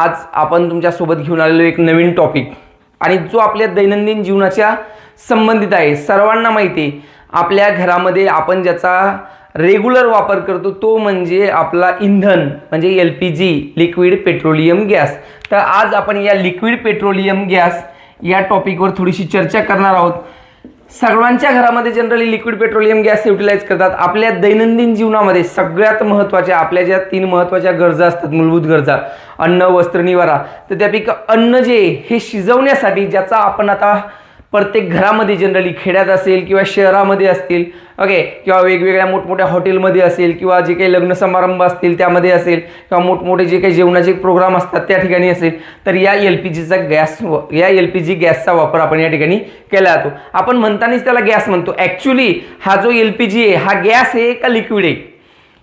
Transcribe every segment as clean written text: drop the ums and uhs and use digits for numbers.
आज आपण तुमच्यासोबत घेऊन आलेलो एक नवीन टॉपिक आणि जो आपल्या दैनंदिन जीवनाच्या संबंधित आहे। सर्वांना माहिती आहे आपल्या घरामध्ये आपण ज्याचा रेग्युलर वापर करतो तो म्हणजे आपला इंधन म्हणजे LPG लिक्विड पेट्रोलियम गॅस। तर आज आपण या लिक्विड पेट्रोलियम गॅस या टॉपिकवर थोडीशी चर्चा करणार आहोत। सर्वांच्या घरामध्ये generally liquid petroleum gas utilize करतात। आपल्या दैनंदिन जीवनामध्ये सगळ्यात महत्त्वाच्या आपल्या ज्या 3 महत्त्वाच्या गरजा असतात, मूलभूत गरजा, अन्न वस्त्र निवारा, तर त्यापैकी अन्न जे हे शिजवण्यासाठी ज्याचा आपण आता प्रत्येक घरामध्ये जनरली खेड्यात असेल किंवा शहरामध्ये असतील ओके किंवा वेगवेगळ्या मोठमोठ्या हॉटेलमध्ये असेल किंवा जे काही लग्न समारंभ असतील त्यामध्ये असेल किंवा मोठमोठे जे काही जेवणाचे प्रोग्राम असतात त्या ठिकाणी असेल तर या LPG गॅसचा वापर आपण या ठिकाणी केला जातो। आपण म्हणतानाच त्याला गॅस म्हणतो, ॲक्च्युली हा जो LPG आहे हा गॅस आहे का लिक्विड आहे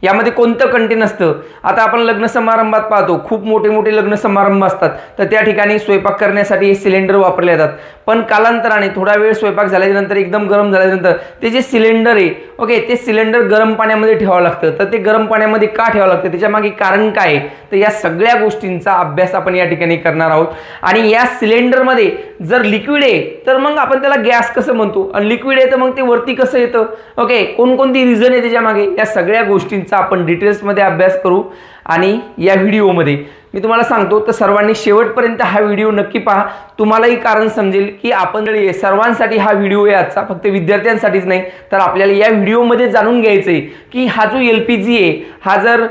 यामध्ये कोणतं कंटेन असतं। आता आपण लग्न समारंभात पाहतो खूप मोठे मोठे लग्न समारंभ असतात तर त्या ठिकाणी स्वयंपाक करण्यासाठी हे सिलेंडर वापरले जातात, पण कालांतराने थोडा वेळ स्वयंपाक झाल्यानंतर एकदम गरम झाल्यानंतर ते जे सिलेंडर आहे ओके ते सिलेंडर गरम पाण्यामध्ये ठेवावं लागतं। तर ते गरम पाण्यामध्ये का ठेवावं लागतं, त्याच्या मागे कारण काय आहे, तर या सगळ्या गोष्टींचा अभ्यास आपण या ठिकाणी करणार आहोत। आणि या सिलेंडरमध्ये जर लिक्विड आहे तर मग आपण त्याला गॅस कसं म्हणतो आणि लिक्विड आहे तर मग ते वरती कसं येतं ओके, कोणकोणती रिझन आहे त्याच्या मागे, या सगळ्या गोष्टींचा आपण डिटेल्समध्ये अभ्यास करू। आणि या व्हिडिओमध्ये मी तुम्हाला सांगतो तर सर्वांनी शेवटपर्यंत हा व्हिडिओ नक्की पहा, तुम्हालाही कारण समजेल की आपण सर्वांसाठी हा व्हिडिओ आहे आजचा, फक्त विद्यार्थ्यांसाठीच नाही तर आपल्याला या व्हिडिओमध्ये जाणून घ्यायचं आहे की हा जो LPG आहे हा जर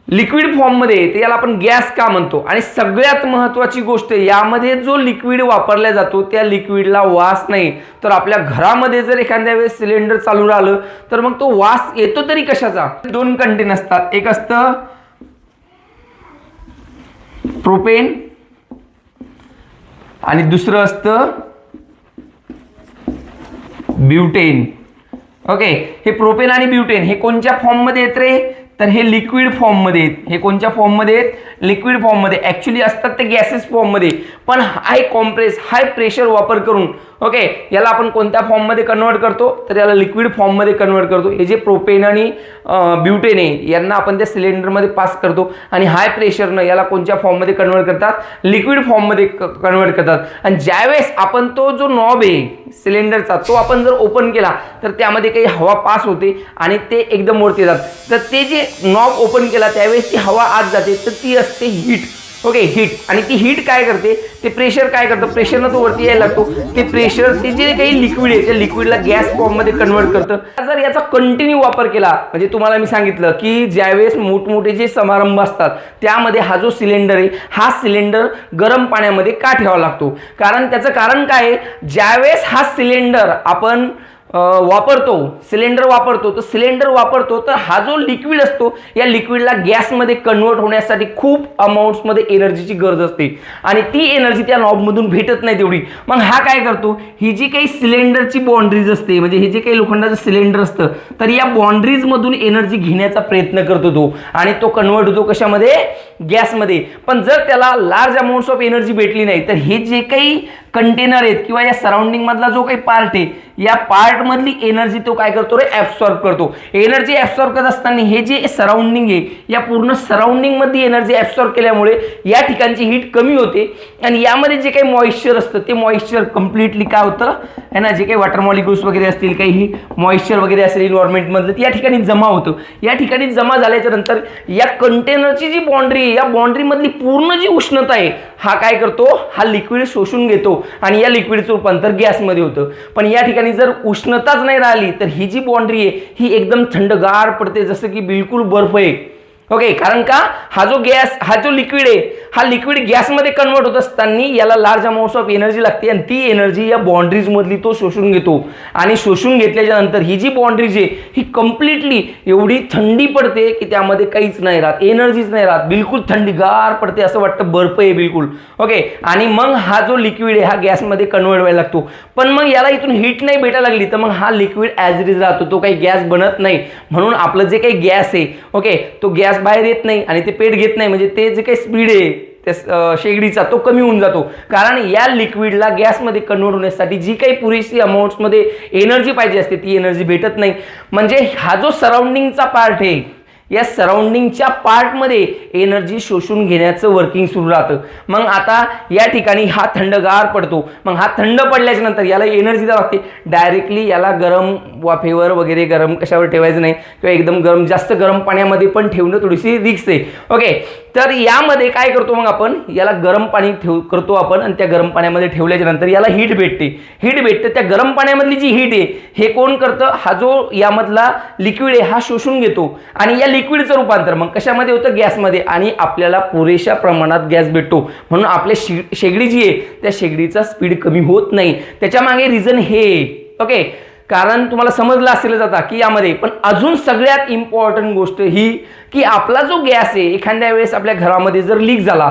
लिक्विड फॉर्ममध्ये तर याला आपण गॅस का म्हणतो। आणि सगळ्यात महत्त्वाची गोष्ट यामध्ये जो लिक्विड वापरला जातो त्या लिक्विडला वास नाही, तर आपल्या घरामध्ये जर एखाद्या वेळेस सिलेंडर चालू राहिलं तर मग तो वास येतो तरी कशाचा। 2 कंटेन असतात, एक असतं प्रोपेन आणि दुसरं असतं ब्युटेन ओके। हे प्रोपेन आणि ब्युटेन हे कोणत्या फॉर्म मध्ये येत रे, तर हे लिक्विड फॉर्म मध्ये आहेत। हे कोणत्या फॉर्म मध्ये आहेत, लिक्विड फॉर्म मध्ये। ऍक्च्युली असतात ते गॅसेस फॉर्म मध्ये, पण हाय कॉम्प्रेस हाय प्रेशर वापर करून ओके याला आपण कोणत्या फॉर्म मध्ये कन्वर्ट करतो, तर याला लिक्विड फॉर्म मध्ये कन्वर्ट करतो। हे जे प्रोपेन आणि ब्युटेन आहे यांना आपण त्या सिलेंडर मध्ये पास करतो आणि हाय प्रेशरनं याला कोणत्या फॉर्म मध्ये कन्वर्ट करतात, लिक्विड फॉर्म मध्ये कन्वर्ट करतात। आणि ज्यावेळेस आपण तो जो नॉब आहे सिलेंडरचा तो आपण जर ओपन केला तर त्यामध्ये काही हवा पास होते आणि ते एकदम वरती जातात। तर ते जे नॉब ओपन केला त्यावेळेस ती हवा आत जाते तर ती असते हीट ओके, हीट। आणि ती हीट काय करते, ते प्रेशर काय करतं, प्रेशरनं तो वरती यायला लागतो, ते प्रेशर ते जे काही लिक्विड आहे त्या लिक्विडला गॅस फॉर्म मध्ये कन्वर्ट करतं। जर याचा कंटिन्यू वापर केला म्हणजे तुम्हाला मी सांगितलं की ज्यावेळेस मोठमोठे जे समारंभ असतात त्यामध्ये हा जो सिलेंडर आहे हा सिलेंडर गरम पाण्यामध्ये का ठेवावा लागतो, कारण त्याचं कारण काय आहे, ज्यावेळेस हा सिलेंडर आपण वापरतो सिलेंडर वापरतो तर हा जो लिक्विड असतो या लिक्विडला गॅसमध्ये कन्वर्ट होण्यासाठी खूप अमाऊंट्समध्ये एनर्जीची गरज असते आणि ती एनर्जी त्या नॉबमधून भेटत नाही तेवढी। मग हा काय करतो, ही जी काही सिलेंडरची बाउंड्रीज असते म्हणजे हे जे काही लोखंडाचं सिलेंडर असतं तर या बाउंड्रीजमधून एनर्जी घेण्याचा प्रयत्न करतो तो आणि तो कन्वर्ट होतो कशामध्ये, गॅसमध्ये। पण जर त्याला लार्ज अमाऊंट्स ऑफ एनर्जी भेटली नाही तर हे जे काही कंटेनर आहेत किंवा या सराउंडिंग मधला जो काही पार्ट आहे या पार्ट मधली एनर्जी तो काय करतो रे, ऍब्सॉर्ब करतो। एनर्जी ऍब्सॉर्ब करत असताना हे जे सराउंडिंग आहे या पूर्ण सराउंडिंग मध्ये एनर्जी ऍब्सॉर्ब केल्यामुळे या ठिकाणची हीट कमी होते आणि यामध्ये जे काही मॉइश्चर असतं ते मॉइश्चर कम्प्लिटली काय होतं आहे ना, जे काही वॉटर मॉलिक्युल्स वगैरे असतील काही मॉइश्चर वगैरे असेल इन्व्हायरमेंट मधलं या ठिकाणी जमा होतं। या ठिकाणी जमा झाल्याच्या नंतर या कंटेनरची जी बाउंड्री आहे या बाउंड्री मधली पूर्ण जी उष्णता आहे हा काय करतो, हा लिक्विड शोषून घेतो आणि या लिक्विडचं रूपांतर गॅसमध्ये होतं। पण या ठिकाणी जर उष्णताच नाही राहिली तर ही जी बाउंड्री आहे ही एकदम थंडगार पडते, जसं की बिलकुल बर्फ आहे ओके। कारण का, हा जो लिक्विड आहे हा लिक्विड गॅसमध्ये कन्वर्ट होत असताना याला लार्ज अमाऊंट्स ऑफ एनर्जी लागते आणि ती एनर्जी या बाउंड्रीज मधली तो शोषून घेतो आणि शोषून घेतल्याच्या नंतर ही जी बाउंड्रीज आहे ही कम्प्लिटली एवढी थंडी पडते की त्यामध्ये काहीच नाही राहत, एनर्जीच नाही राहत, बिलकुल थंडगार पडते, असं वाटतं बर्फ आहे बिलकुल ओके। आणि मग हा जो लिक्विड आहे हा गॅसमध्ये कन्वर्ट व्हायला लागतो, पण मग याला इथून हीट नाही भेटायला लागली तर मग हा लिक्विड ॲज इट इज राहतो, तो काही गॅस बनत नाही। म्हणून आपलं जे काही गॅस आहे ओके तो गॅस बाहेर येत नाही आणि ते पेट घेत नाही, म्हणजे ते जे काही स्पीड आहे त्या शेगडीचा तो कमी होऊन जातो, कारण या लिक्विडला गॅसमध्ये कन्वर्ट होण्यासाठी जी काही पुरेशी अमाऊंट्समध्ये एनर्जी पाहिजे असते ती एनर्जी भेटत नाही। म्हणजे हा जो सराउंडिंगचा पार्ट आहे या सराउंडिंगच्या पार्टमध्ये एनर्जी शोषून घेण्याचं वर्किंग सुरू राहतं. मग आता या ठिकाणी हा थंडगार पडतो. मग हा थंड पडल्याच्या नंतर याला एनर्जी द्यावी लागते. डायरेक्टली याला गरम वाफेवर वगैरे गरम कशावर ठेवायचं नाही किंवा एकदम गरम जास्त गरम पाण्यामध्ये पण ठेवणं थोडीशी रिस्क आहे. ओके, तर यामध्ये काय करतो मग आपण याला गरम पाणी करतो आपण आणि त्या गरम पाण्यामध्ये ठेवल्याच्या नंतर याला हीट भेटते. त्या गरम पाण्यामधली जी हीट आहे हे कोण करतं, हा जो यामधला लिक्विड आहे हा शोषून घेतो आणि या लिक्विडचं रूपांतर मग कशामध्ये होतं, गॅसमध्ये. आणि आपल्याला पुरेशा प्रमाणात गॅस भेटतो. म्हणून आपल्या शेगडी जी आहे त्या शेगडीचा स्पीड कमी होत नाही. त्याच्या मागे रिझन हे. ओके, कारण तुम्हाला समजलं असेलच आता की यामध्ये. पण अजून सगळ्यात इम्पॉर्टंट गोष्ट ही की आपला जो गॅस आहे एखाद्या वेळेस आपल्या घरामध्ये जर लीक झाला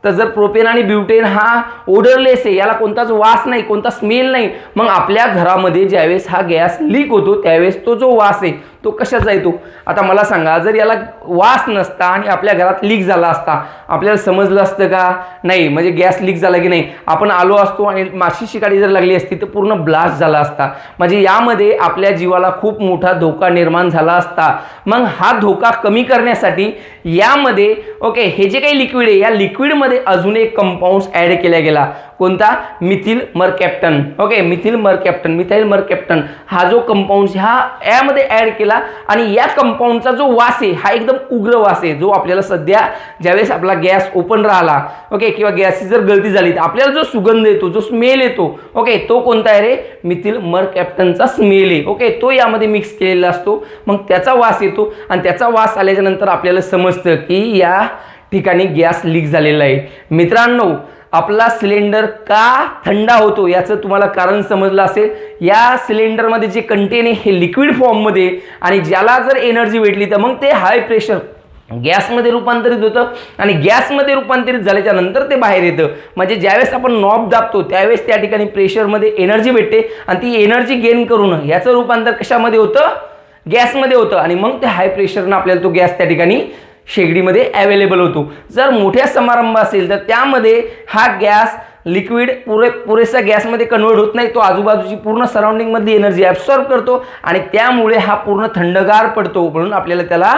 तर जर प्रोपेन आणि ब्युटेन हा ओडरलेस आहे, याला कोणताच वास नाही, कोणता स्मेल नाही, मग आपल्या घरामध्ये ज्यावेळेस हा गॅस लीक होतो त्यावेळेस तो जो वास आहे तो कशाचा येतो. आता मला सांगा, जर याला वास नसता आणि आपल्या घरात लीक झाला असता आपल्याला समजलं असतं का नाही, म्हणजे गॅस लीक झाला की नाही, आपण आलो असतो आणि माशी शिकाडी जर लागली असती तर पूर्ण ब्लास्ट झाला असता. म्हणजे यामध्ये आपल्या जीवाला खूप मोठा धोका निर्माण झाला असता. मग हा धोका कमी करण्यासाठी यामध्ये ओके हे जे काही लिक्विड आहे या लिक्विडमध्ये अजून एक कंपाऊंड ॲड केला गेला. कोणता, मिथिल मरकॅप्टन. ओके, मिथिल मरकॅप्टन हा जो कंपाऊंड हा यामध्ये ॲड केला आणि या कंपाऊंडचा जो वास आहे हा एकदम उग्र वास आहे, जो आपल्याला सध्या ज्यावेळेस आपला गॅस ओपन राहिला ओके किंवा गॅसची जर गळती झाली तर आपल्याला जो सुगंध येतो, जो स्मेल येतो ओके, तो कोणता आहे रे, मिथिल मरकॅप्टनचा स्मेल आहे. ओके, तो यामध्ये मिक्स केलेला असतो. मग त्याचा वास येतो आणि त्याचा वास आल्याच्या नंतर आपल्याला समजतं की या ठिकाणी गॅस लीक झालेला आहे. मित्रांनो, आपला सिलेंडर का थंड होतो याचं तुम्हाला कारण समजलं असेल. या सिलेंडरमध्ये जे कंटेन आहे हे लिक्विड फॉर्ममध्ये आणि ज्याला जर एनर्जी भेटली तर मग ते हाय प्रेशर गॅसमध्ये रूपांतरित होतं आणि गॅसमध्ये रूपांतरित झाल्याच्या नंतर ते बाहेर येतं. म्हणजे ज्यावेळेस आपण नॉब दाबतो त्यावेळेस त्या ठिकाणी प्रेशरमध्ये एनर्जी भेटते आणि ती एनर्जी गेन करून याचं रूपांतर कशामध्ये होतं, गॅसमध्ये होतं आणि मग ते हाय प्रेशरनं आपल्याला तो गॅस त्या ठिकाणी शेगडीमध्ये अवेलेबल होतो. जर मोठ्या समारंभ असेल तर त्यामध्ये हा गॅस लिक्विड पुरेसा गॅसमध्ये कन्वर्ट होत नाही, तो आजूबाजूची पूर्ण सराउंडिंगमधली एनर्जी ॲब्सॉर्ब करतो आणि त्यामुळे हा पूर्ण थंडगार पडतो. म्हणून आपल्याला त्याला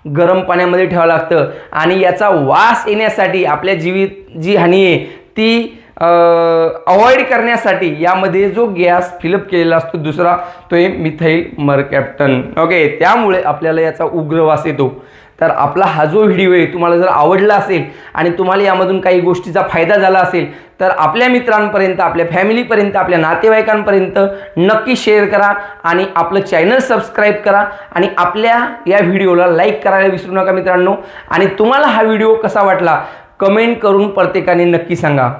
गरम पाण्यामध्ये ठेवावं लागतं आणि याचा वास येण्यासाठी आपल्या जी हानी आहे ती अवॉइड करण्यासाठी यामध्ये जो गॅस फिलअप केलेला असतो दुसरा तो आहे मिथाइल मरकॅप्टन. ओके, त्यामुळे आपल्याला याचा उग्र वास येतो. तर आपला हा जो व्हिडिओ आहे तुम्हाला जर आवडला असेल आणि तुम्हाला यामधून काही गोष्टीचा फायदा झाला असेल तर आपल्या मित्रांपर्यंत, आपल्या फॅमिलीपर्यंत, आपल्या नातेवाईकांपर्यंत नक्की शेअर करा आणि आपलं चॅनल सबस्क्राईब करा आणि आपल्या या व्हिडिओला लाईक करायला विसरू नका मित्रांनो. आणि तुम्हाला हा व्हिडिओ कसा वाटला कमेंट करून प्रत्येकाने नक्की सांगा.